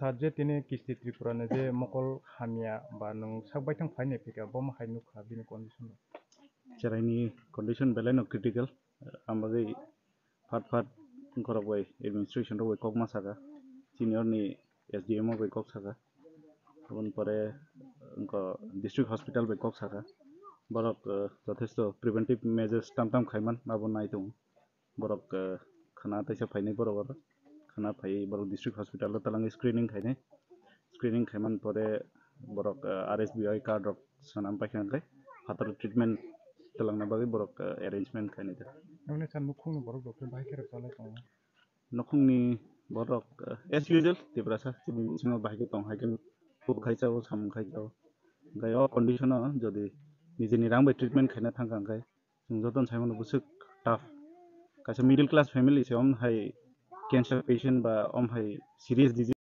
saje tini kisti Tripura ne je mokol hamia ba nung sakbai tang faine pika bom hai nukha bini condition. Cheraini condition belai critical ambagai fat korok bai administration ro bai kok masaka senior ni SDM bai kok saka ubun pore unko district hospital bai kok saka borok jothesto preventive measures tam khaiman abo nai tung borok khana taisa phainai borok khana phai borok district hospital lo talang screening khaiman pore borok RSBI card rok sanam paikhan kai fatar treatment talangna bagi borok arrangement khaini ta Amne san nukhung ni borok doctor bai kere chalai tong. nokhungni borok as usual tibrasa singo bahike tong haiken pu khaisao sam khaisao gayo condition jodi nijini rang bai treatment khaina thangkang kai joton saimon busuk tough kaisa middle class family se om hai cancer patient ba om hai serious disease